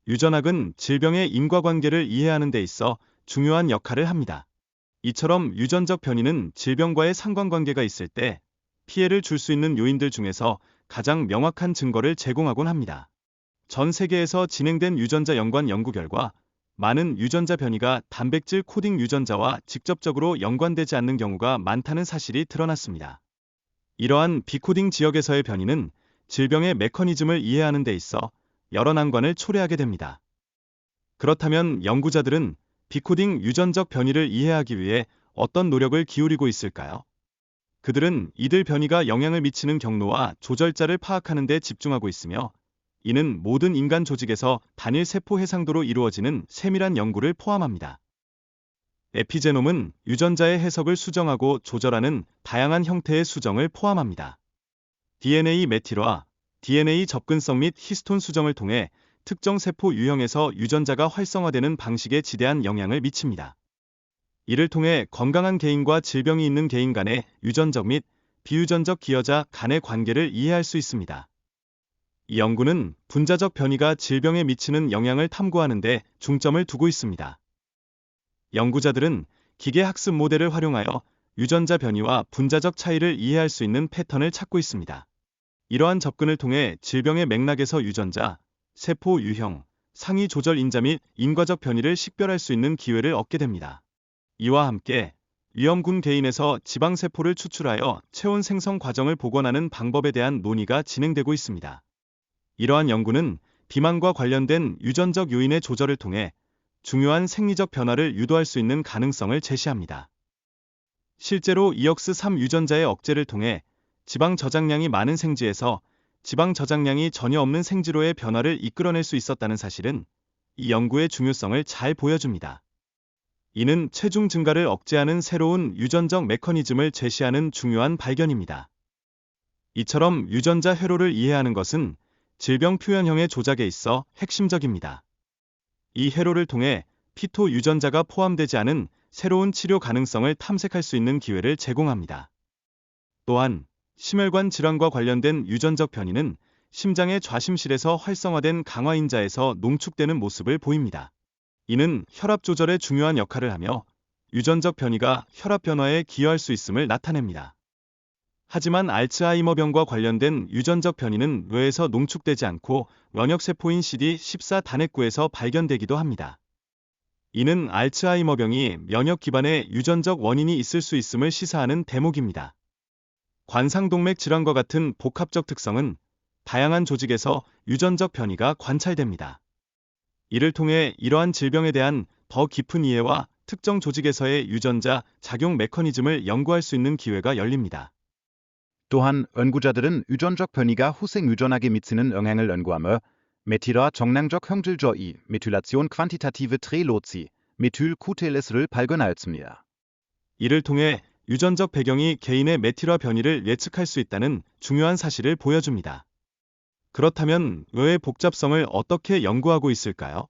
유전학은 질병의 인과관계를 이해하는 데 있어 중요한 역할을 합니다. 이처럼 유전적 변이는 질병과의 상관관계가 있을 때 피해를 줄 수 있는 요인들 중에서 가장 명확한 증거를 제공하곤 합니다. 전 세계에서 진행된 유전자 연관 연구 결과 많은 유전자 변이가 단백질 코딩 유전자와 직접적으로 연관되지 않는 경우가 많다는 사실이 드러났습니다. 이러한 비코딩 지역에서의 변이는 질병의 메커니즘을 이해하는 데 있어 여러 난관을 초래하게 됩니다. 그렇다면 연구자들은 비코딩 유전적 변이를 이해하기 위해 어떤 노력을 기울이고 있을까요? 그들은 이들 변이가 영향을 미치는 경로와 조절자를 파악하는 데 집중하고 있으며, 이는 모든 인간 조직에서 단일 세포 해상도로 이루어지는 세밀한 연구를 포함합니다. 에피제놈은 유전자의 해석을 수정하고 조절하는 다양한 형태의 수정을 포함합니다. DNA 메틸화, DNA 접근성 및 히스톤 수정을 통해 특정 세포 유형에서 유전자가 활성화되는 방식에 지대한 영향을 미칩니다. 이를 통해 건강한 개인과 질병이 있는 개인 간의 유전적 및 비유전적 기여자 간의 관계를 이해할 수 있습니다. 이 연구는 분자적 변이가 질병에 미치는 영향을 탐구하는 데 중점을 두고 있습니다. 연구자들은 기계 학습 모델을 활용하여 유전자 변이와 분자적 차이를 이해할 수 있는 패턴을 찾고 있습니다. 이러한 접근을 통해 질병의 맥락에서 유전자, 세포 유형, 상위 조절 인자 및 인과적 변이를 식별할 수 있는 기회를 얻게 됩니다. 이와 함께 위험군 개인에서 지방세포를 추출하여 체온 생성 과정을 복원하는 방법에 대한 논의가 진행되고 있습니다. 이러한 연구는 비만과 관련된 유전적 요인의 조절을 통해 중요한 생리적 변화를 유도할 수 있는 가능성을 제시합니다. 실제로 이역스3 유전자의 억제를 통해 지방 저장량이 많은 생지에서 지방 저장량이 전혀 없는 생지로의 변화를 이끌어낼 수 있었다는 사실은 이 연구의 중요성을 잘 보여줍니다. 이는 체중 증가를 억제하는 새로운 유전적 메커니즘을 제시하는 중요한 발견입니다. 이처럼 유전자 회로를 이해하는 것은 질병 표현형의 조작에 있어 핵심적입니다. 이 회로를 통해 피토 유전자가 포함되지 않은 새로운 치료 가능성을 탐색할 수 있는 기회를 제공합니다. 또한 심혈관 질환과 관련된 유전적 변이는 심장의 좌심실에서 활성화된 강화인자에서 농축되는 모습을 보입니다. 이는 혈압 조절에 중요한 역할을 하며 유전적 변이가 혈압 변화에 기여할 수 있음을 나타냅니다. 하지만 알츠하이머병과 관련된 유전적 변이는 뇌에서 농축되지 않고 면역세포인 CD14 단핵구에서 발견되기도 합니다. 이는 알츠하이머병이 면역 기반의 유전적 원인이 있을 수 있음을 시사하는 대목입니다. 관상동맥 질환과 같은 복합적 특성은 다양한 조직에서 유전적 변이가 관찰됩니다. 이를 통해 이러한 질병에 대한 더 깊은 이해와 특정 조직에서의 유전자 작용 메커니즘을 연구할 수 있는 기회가 열립니다. 또한 연구자들은 유전적 변이가 후생 유전학에 미치는 영향을 연구하며 메틸화 정량적 형질저이 메틸라ți온 퀀티타티브 트레로치 메틸 쿠텔레스를 발견하였습니다. 이를 통해 유전적 배경이 개인의 메틸화 변이를 예측할 수 있다는 중요한 사실을 보여줍니다. 그렇다면 뇌의 복잡성을 어떻게 연구하고 있을까요?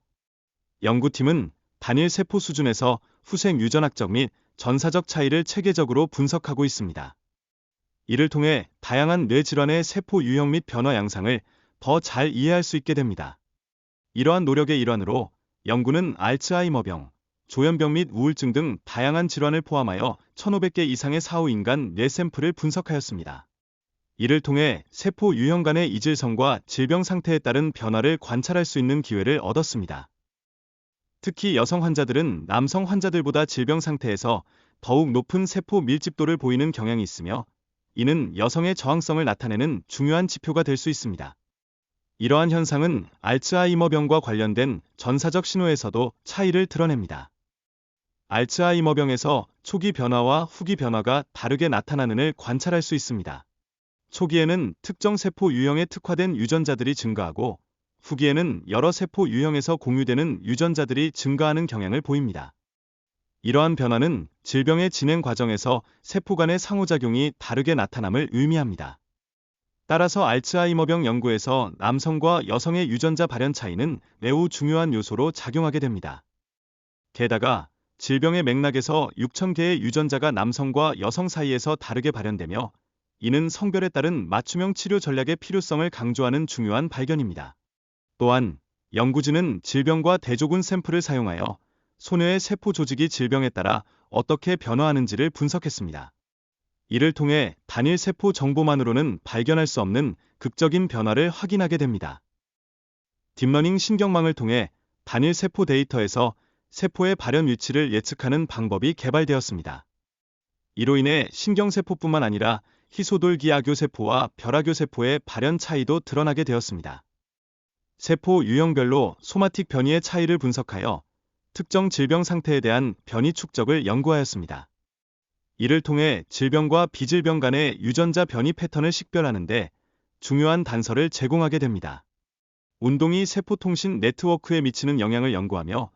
연구팀은 단일 세포 수준에서 후생 유전학적 및 전사적 차이를 체계적으로 분석하고 있습니다. 이를 통해 다양한 뇌 질환의 세포 유형 및 변화 양상을 더 잘 이해할 수 있게 됩니다. 이러한 노력의 일환으로 연구는 알츠하이머병, 조현병 및 우울증 등 다양한 질환을 포함하여 1,500개 이상의 사후인간 뇌 샘플을 분석하였습니다. 이를 통해 세포 유형 간의 이질성과 질병 상태에 따른 변화를 관찰할 수 있는 기회를 얻었습니다. 특히 여성 환자들은 남성 환자들보다 질병 상태에서 더욱 높은 세포 밀집도를 보이는 경향이 있으며, 이는 여성의 저항성을 나타내는 중요한 지표가 될 수 있습니다. 이러한 현상은 알츠하이머병과 관련된 전사적 신호에서도 차이를 드러냅니다. 알츠하이머병에서 초기 변화와 후기 변화가 다르게 나타나는을 관찰할 수 있습니다. 초기에는 특정 세포 유형에 특화된 유전자들이 증가하고, 후기에는 여러 세포 유형에서 공유되는 유전자들이 증가하는 경향을 보입니다. 이러한 변화는 질병의 진행 과정에서 세포 간의 상호작용이 다르게 나타남을 의미합니다. 따라서 알츠하이머병 연구에서 남성과 여성의 유전자 발현 차이는 매우 중요한 요소로 작용하게 됩니다. 게다가 질병의 맥락에서 6,000개의 유전자가 남성과 여성 사이에서 다르게 발현되며, 이는 성별에 따른 맞춤형 치료 전략의 필요성을 강조하는 중요한 발견입니다. 또한 연구진은 질병과 대조군 샘플을 사용하여 소뇌의 세포 조직이 질병에 따라 어떻게 변화하는지를 분석했습니다. 이를 통해 단일 세포 정보만으로는 발견할 수 없는 극적인 변화를 확인하게 됩니다. 딥러닝 신경망을 통해 단일 세포 데이터에서 세포의 발현 위치를 예측하는 방법이 개발되었습니다. 이로 인해 신경세포뿐만 아니라 희소돌기 악교세포와 벼락교세포의 발현 차이도 드러나게 되었습니다. 세포 유형별로 소마틱 변이의 차이를 분석하여 특정 질병 상태에 대한 변이 축적을 연구하였습니다. 이를 통해 질병과 비질병 간의 유전자 변이 패턴을 식별하는 데 중요한 단서를 제공하게 됩니다. 운동이 세포통신 네트워크에 미치는 영향을 연구하며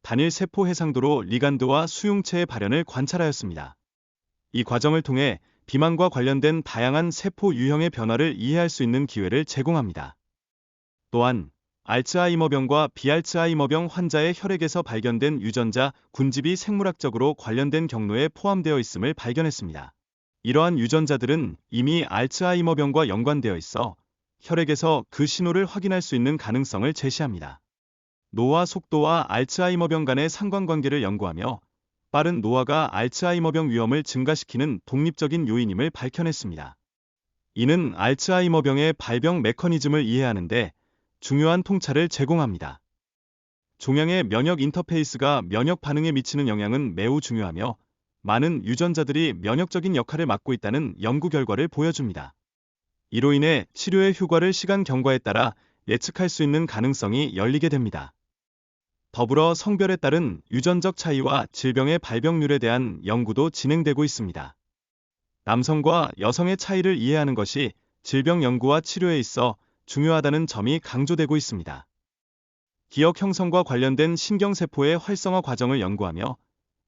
단일 세포 해상도로 리간드와 수용체의 발현을 관찰하였습니다. 이 과정을 통해 비만과 관련된 다양한 세포 유형의 변화를 이해할 수 있는 기회를 제공합니다. 또한 알츠하이머병과 비알츠하이머병 환자의 혈액에서 발견된 유전자 군집이 생물학적으로 관련된 경로에 포함되어 있음을 발견했습니다. 이러한 유전자들은 이미 알츠하이머병과 연관되어 있어 혈액에서 그 신호를 확인할 수 있는 가능성을 제시합니다. 노화 속도와 알츠하이머병 간의 상관관계를 연구하며 빠른 노화가 알츠하이머병 위험을 증가시키는 독립적인 요인임을 밝혀냈습니다. 이는 알츠하이머병의 발병 메커니즘을 이해하는 데 중요한 통찰을 제공합니다. 종양의 면역 인터페이스가 면역 반응에 미치는 영향은 매우 중요하며 많은 유전자들이 면역적인 역할을 맡고 있다는 연구 결과를 보여줍니다. 이로 인해 치료의 효과를 시간 경과에 따라 예측할 수 있는 가능성이 열리게 됩니다. 더불어 성별에 따른 유전적 차이와 질병의 발병률에 대한 연구도 진행되고 있습니다. 남성과 여성의 차이를 이해하는 것이 질병 연구와 치료에 있어 중요하다는 점이 강조되고 있습니다. 기억 형성과 관련된 신경세포의 활성화 과정을 연구하며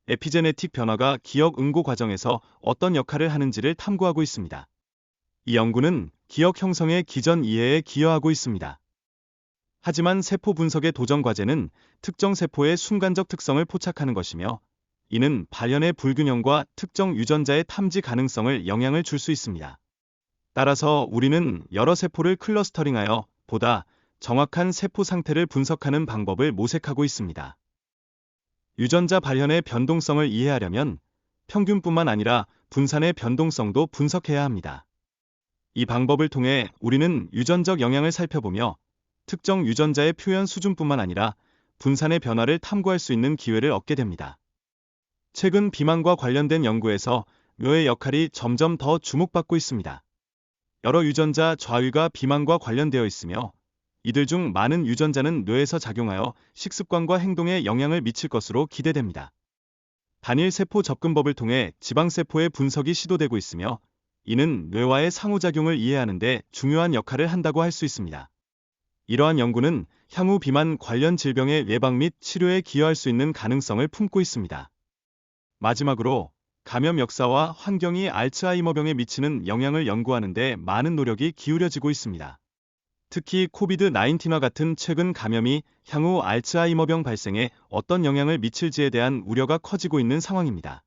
에피제네틱 변화가 기억 응고 과정에서 어떤 역할을 하는지를 탐구하고 있습니다. 이 연구는 기억 형성의 기전 이해에 기여하고 있습니다. 하지만 세포 분석의 도전 과제는 특정 세포의 순간적 특성을 포착하는 것이며 이는 발현의 불균형과 특정 유전자의 탐지 가능성을 영향을 줄 수 있습니다. 따라서 우리는 여러 세포를 클러스터링하여 보다 정확한 세포 상태를 분석하는 방법을 모색하고 있습니다. 유전자 발현의 변동성을 이해하려면 평균뿐만 아니라 분산의 변동성도 분석해야 합니다. 이 방법을 통해 우리는 유전적 영향을 살펴보며 특정 유전자의 표현 수준뿐만 아니라 분산의 변화를 탐구할 수 있는 기회를 얻게 됩니다. 최근 비만과 관련된 연구에서 뇌의 역할이 점점 더 주목받고 있습니다. 여러 유전자 좌위가 비만과 관련되어 있으며 이들 중 많은 유전자는 뇌에서 작용하여 식습관과 행동에 영향을 미칠 것으로 기대됩니다. 단일 세포 접근법을 통해 지방세포의 분석이 시도되고 있으며 이는 뇌와의 상호작용을 이해하는 데 중요한 역할을 한다고 할 수 있습니다. 이러한 연구는 향후 비만 관련 질병의 예방 및 치료에 기여할 수 있는 가능성을 품고 있습니다. 마지막으로 감염 역사와 환경이 알츠하이머병에 미치는 영향을 연구하는 데 많은 노력이 기울여지고 있습니다. 특히 코비드-19와 같은 최근 감염이 향후 알츠하이머병 발생에 어떤 영향을 미칠지에 대한 우려가 커지고 있는 상황입니다.